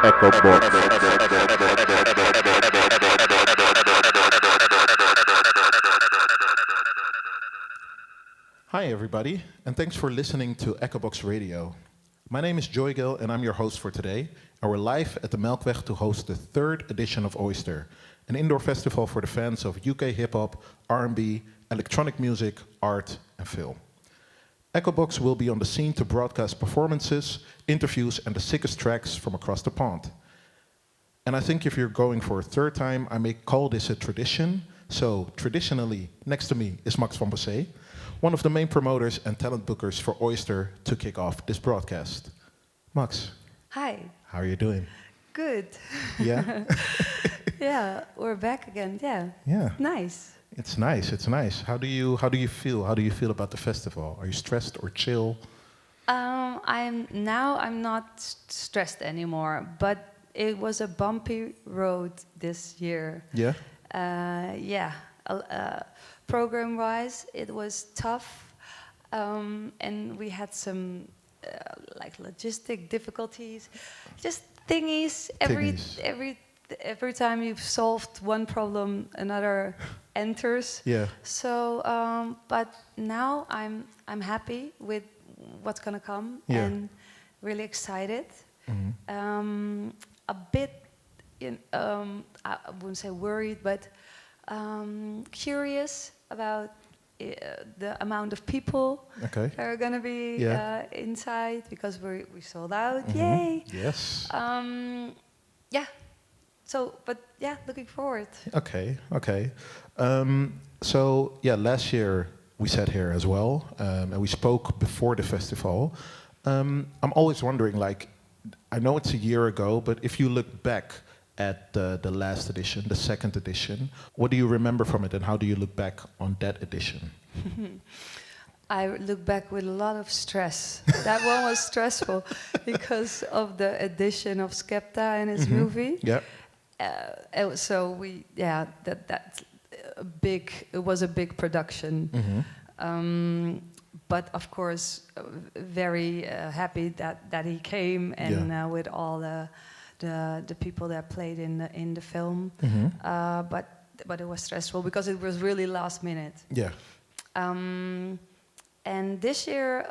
Echobox. Hi, everybody, and thanks for listening to Echobox Radio. My name is Joygil, and I'm your host for today. And we're live at the Melkweg to host the third edition of Oyster, an indoor festival for the fans of UK hip-hop, R&B, electronic music, art, and film. Echobox will be on the scene to broadcast performances, interviews, and the sickest tracks from across the pond. And I think if you're going for a third time, I may call this a tradition. So, traditionally, next to me is Max van Bossé, one of the main promoters and talent bookers for Oyster, to kick off this broadcast. Max. Hi. How are you doing? Good. Yeah? Yeah, we're back again. Yeah. Yeah. Nice. It's nice, it's nice. How do you feel? How do you feel about the festival? Are you stressed or chill? I'm not stressed anymore, but it was a bumpy road this year. Yeah? Yeah. Program-wise, it was tough, and we had some like logistic difficulties, just thingies. Every time you've solved one problem, another enters. Yeah. So, but now I'm happy with what's gonna come, Yeah. and really excited. Mm-hmm. A bit, I wouldn't say worried, but curious about the amount of people Okay. that are gonna be inside, because we sold out. Mm-hmm. Yay! Yes. Yeah. So, but yeah, looking forward. Okay. So last year we sat here as well, and we spoke before the festival. I'm always wondering, like, I know it's a year ago, but if you look back at the last edition, the second edition, what do you remember from it, and how do you look back on that edition? I look back with a lot of stress. That one was stressful because of the addition of Skepta and his movie. Yeah. So that's a big. It was a big production. But of course, very happy that he came, and with all the people that played in the film. But it was stressful because it was really last minute. Yeah. And this year,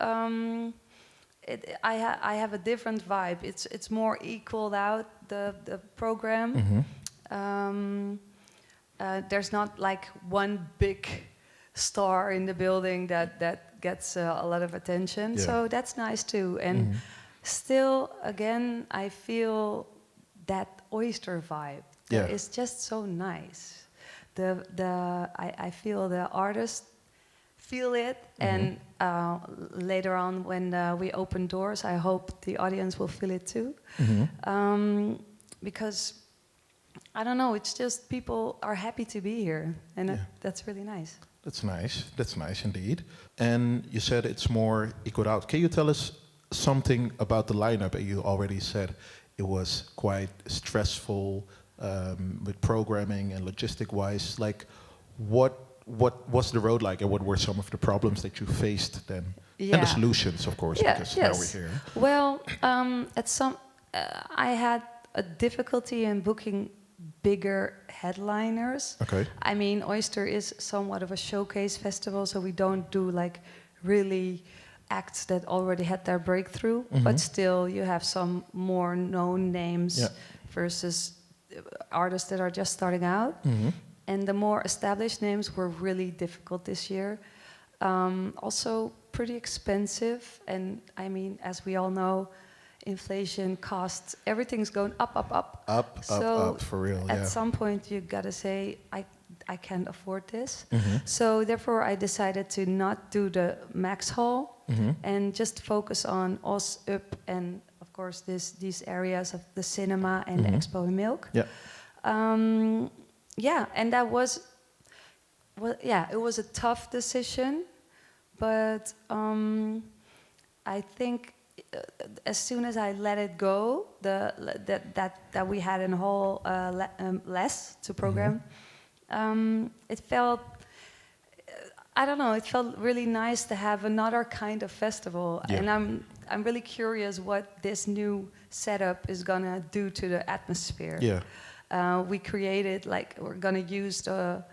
I have a different vibe. It's more equaled out, the program. There's not like one big star in the building that gets a lot of attention. Yeah. So that's nice too. And still, again, I feel that Oyster vibe. Yeah. It's just so nice. I feel the artists feel it, and later on when we open doors, I hope the audience will feel it too. Because I don't know, it's just people are happy to be here, and that's really nice. That's nice indeed. And you said it's more equal out. Can you tell us something about the lineup? You already said it was quite stressful with programming and logistic-wise. Like, what was the road like, and what were some of the problems that you faced then? Yeah. And the solutions, of course, because now we're here. Well, I had a difficulty in booking bigger headliners. Okay. I mean, Oyster is somewhat of a showcase festival, so we don't do like really acts that already had their breakthrough, but still you have some more known names versus artists that are just starting out. And the more established names were really difficult this year. Also pretty expensive, and I mean, as we all know, inflation, costs, everything's going up. Up, for real, at some point you gotta say, I can't afford this. So therefore I decided to not do the Max Hall and just focus on Os, Up, and of course these areas of the cinema and the Expo in Milk. And that was, it was a tough decision, but I think as soon as I let it go, that we had a whole less to program, it felt, I don't know, it felt really nice to have another kind of festival. Yeah. And I'm really curious what this new setup is gonna do to the atmosphere. Yeah. We're gonna use the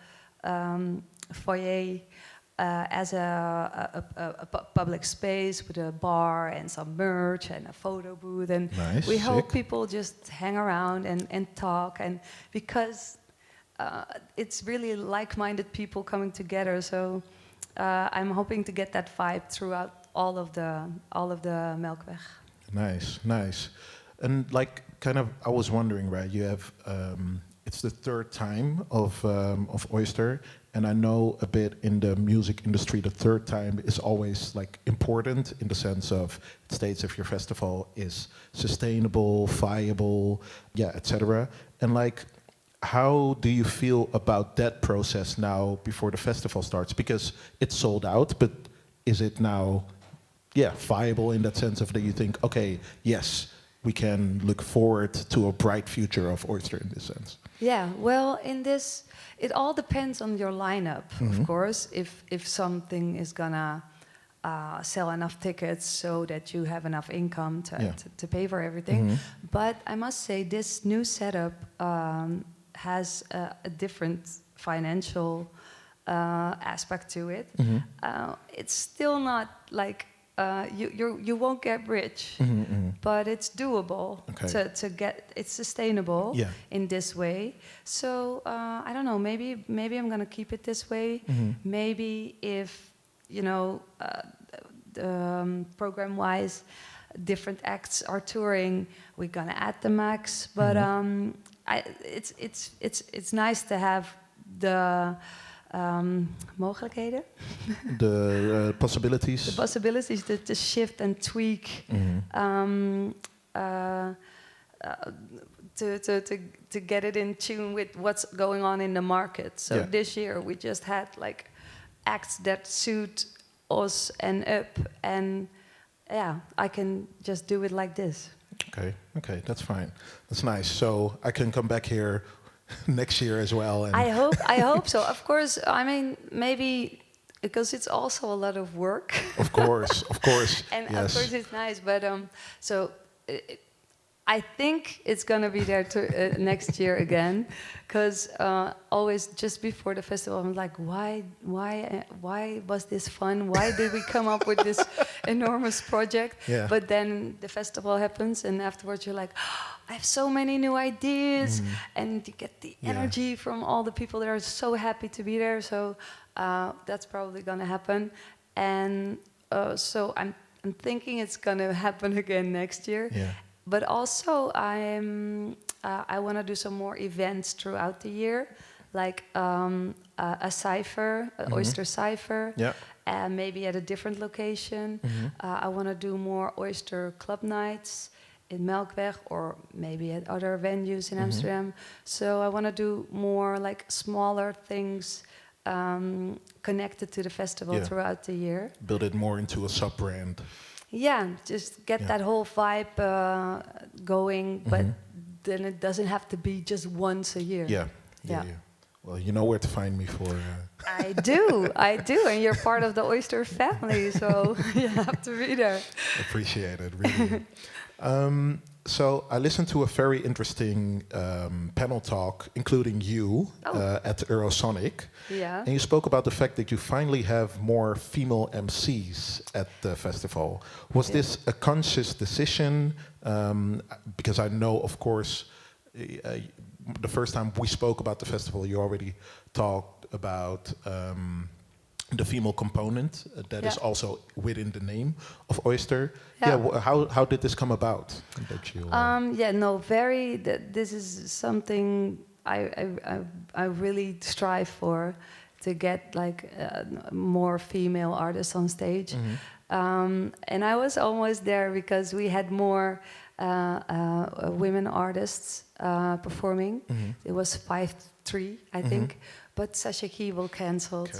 foyer as a public space with a bar and some merch and a photo booth, and Nice, we hope sick. people just hang around and talk, and because it's really like-minded people coming together, so I'm hoping to get that vibe throughout all of the Melkweg. Nice, nice. And like, kind of, I was wondering, right? You have, it's the third time of Oyster, and I know a bit in the music industry, the third time is always like important in the sense of it states if your festival is sustainable, viable, yeah, etc. And like, how do you feel about that process now before the festival starts? Because it's sold out, but is it now, yeah, viable in that sense of that you think, okay, yes, we can look forward to a bright future of Oyster in this sense? Yeah, well, in this, it all depends on your lineup, of course. If something is gonna sell enough tickets so that you have enough income to pay for everything. But I must say, this new setup has a different financial aspect to it. It's still not like you won't get rich, but it's doable to get. It's sustainable in this way. So I don't know. Maybe I'm gonna keep it this way. Maybe if program-wise, different acts are touring, we're gonna add the max. But it's nice to have the mogelijkheden. The possibilities. The possibilities to shift and tweak. To get it in tune with what's going on in the market. So this year we just had like acts that suit us and up, and yeah, I can just do it like this. Okay, that's fine. That's nice. So I can come back here next year as well. And I hope so. Of course, I mean, maybe because it's also a lot of work. Of course. And yes. of course it's nice, but I think it's gonna be there next year again, because always just before the festival, I'm like, why was this fun? Why did we come up with this enormous project? Yeah. But then the festival happens, and afterwards you're like, I have so many new ideas, and you get the energy from all the people that are so happy to be there. So that's probably gonna happen, and so I'm thinking it's gonna happen again next year. Yeah. But also, I want to do some more events throughout the year, like a cipher, an Oyster cipher, maybe at a different location. I want to do more Oyster club nights in Melkweg, or maybe at other venues in Amsterdam. So I want to do more like smaller things connected to the festival throughout the year. Build it more into a sub-brand. Yeah, just get that whole vibe going, but then it doesn't have to be just once a year. Yeah. Well, you know where to find me for... I do, and you're part of the Oyster family, so you have to be there. Appreciate it, really. So I listened to a very interesting panel talk, including you, at Eurosonic. Yeah. And you spoke about the fact that you finally have more female MCs at the festival. Was this a conscious decision? Because I know, of course, the first time we spoke about the festival, you already talked about the female component that is also within the name of Oyster. How did this come about? That you, this is something I really strive for, to get like more female artists on stage. And I was almost there because we had more women artists performing. It was 5-3, I think. But Sasha Keeble cancelled,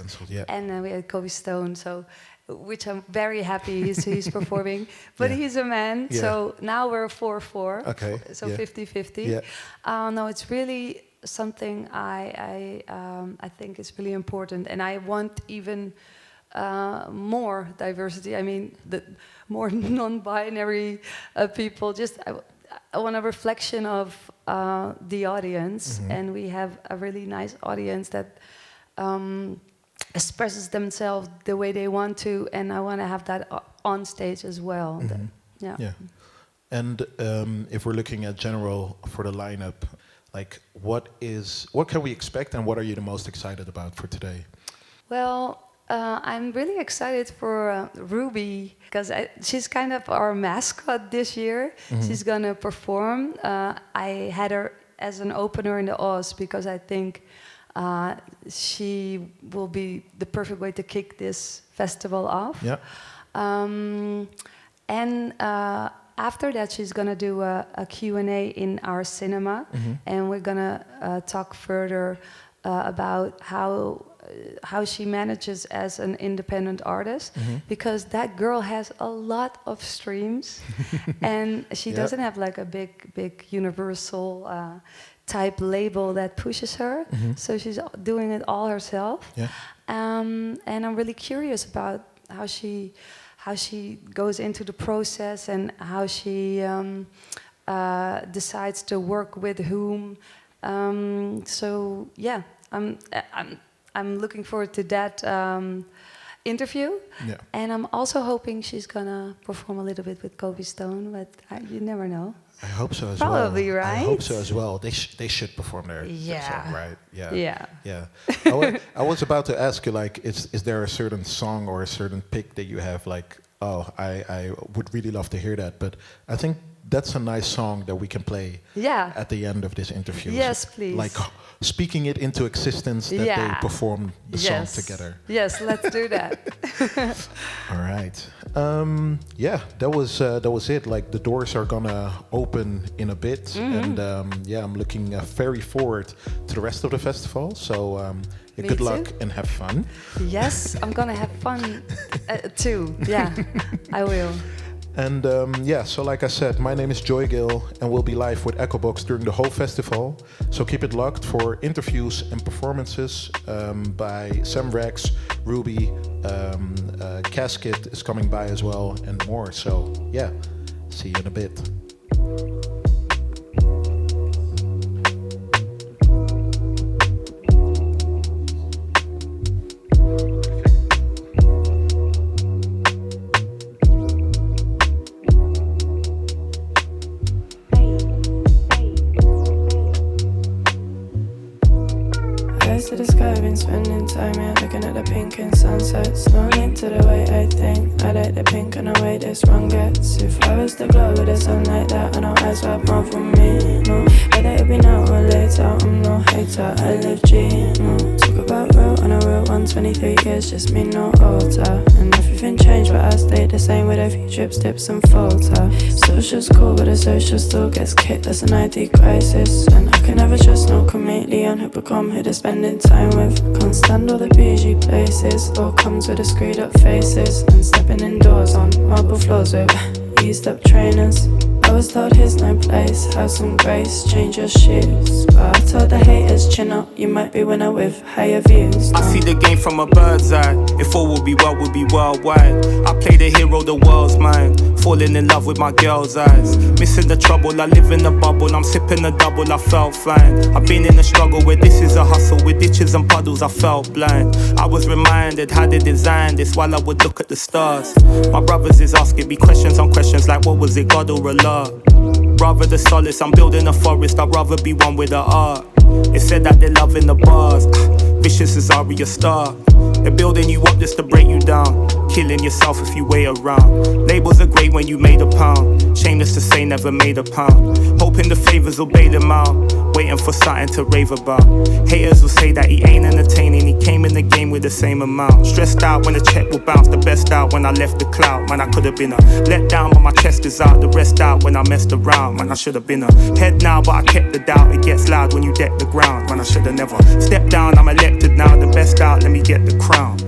and then we had Kobe Stone, which I'm very happy he's performing. But he's a man, so now we're 4-4, so 50-50. No, it's really something I think is really important, and I want even more diversity. I mean, the more non-binary people. Just I want a reflection of the audience, and we have a really nice audience that expresses themselves the way they want to, and I want to have that on stage as well. Yeah. And if we're looking at general for the lineup, like what can we expect, and what are you the most excited about for today? Well, I'm really excited for Ruby, because she's kind of our mascot this year. She's gonna perform. I had her as an opener in the Oz because I think she will be the perfect way to kick this festival off. Yeah. And after that, she's gonna do a Q&A in our cinema, and we're gonna talk further about how she manages as an independent artist, because that girl has a lot of streams, and she doesn't have like a big universal type label that pushes her. So she's doing it all herself. Yeah. And I'm really curious about how she goes into the process and how she decides to work with whom. So yeah, I'm looking forward to that interview. Yeah. And I'm also hoping she's gonna perform a little bit with Kobe Stone, but you never know. I hope so as well. Probably, right? I hope so as well. They should perform their song, right? Yeah. I was about to ask you, like, is there a certain song or a certain pick that you have, like, oh, I would really love to hear that, but I think that's a nice song that we can play at the end of this interview. Yes, please. Like speaking it into existence that they perform the song together. Yes, let's do that. All right. That was it. Like the doors are gonna open in a bit, and I'm looking very forward to the rest of the festival. So good luck and have fun. Yes, I'm gonna have fun too. Yeah, I will. And so like I said, my name is Joy Gill, and we'll be live with Echobox during the whole festival. So keep it locked for interviews and performances by Sam Rex, Ruby, Casket is coming by as well, and more. So yeah, see you in a bit. To the sky, been spending time here looking at the pink in sunsets. No link to the way I think. I like the pink and the way this one gets. If I was the glow with the sun like that, I know eyes were more for me. No, whether it be now or later, I'm no hater. I live G. No, talk about real and a real one. 23 years, just me, no older. And everything changed, but I stayed the same with a few trips, dips, and falter. Social's cool, but the social still gets kicked. That's an ID crisis, and I can never trust no chameleon who become who they're spending time with. Can't stand all the bougie places. All comes with the screwed up faces and stepping indoors on marble floors with used up trainers. I was told here's no place, have some grace, change your shoes. But I told the haters, chin up, you might be winner with higher views. I see the game from a bird's eye. If all will be well, we'll be worldwide. I play the hero, the world's mine. Falling in love with my girl's eyes. Missing the trouble, I live in the bubble. I'm sipping the double, I felt fine. I've been in the struggle where this is a hustle. With ditches and puddles, I felt blind. I was reminded how they designed this while I would look at the stars. My brothers is asking me questions on questions like what was it, God or Allah? Rather the solace, I'm building a forest. I'd rather be one with the art. It said that they're loving the bars. Vicious as Arya Stark. They're building you up just to break you down. Killing yourself if you wait around. Labels are great when you made a pound. Shameless to say never made a pound. Hoping the favors will bail him out. Waiting for something to rave about. Haters will say that he ain't entertaining. He came in the game with the same amount. Stressed out when the check will bounce. The best out when I left the clout. Man, I could have been a let down, but my chest is out. The rest out when I messed around. Man, I should have been a head now, but I kept the doubt. It gets loud when you deck the ground. Man, I should have never stepped down. I'm elected now. The best out, let me get the crown.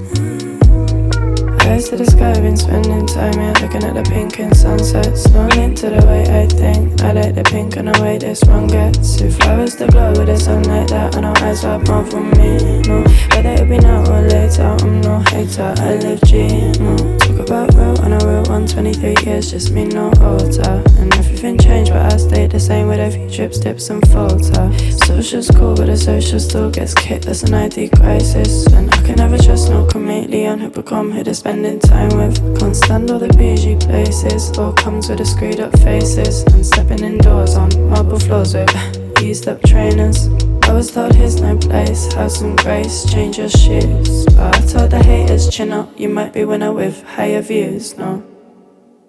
Eyes to the sky, been spending time here looking at the pink in sunsets. No link to the way I think. I like the pink and the way this one gets. If I was to glow with the sun like that, I know eyes are more for me. No, whether it be now or later, I'm no hater. I live G. No, talk about real and a real one. 23 years, just me no older. And everything changed, but I stayed the same with a few trips, tips and photo. Social's cool, but the social still gets kicked. That's an ID crisis, and I can never trust no chameleon who become who they're spending time with. Can't stand all the bougie places, all comes with the screwed up faces. And stepping indoors on marble floors with used up trainers. I was told here's no place, have some grace, change your shoes. But I told the haters, chin up, you might be winner with higher views, no.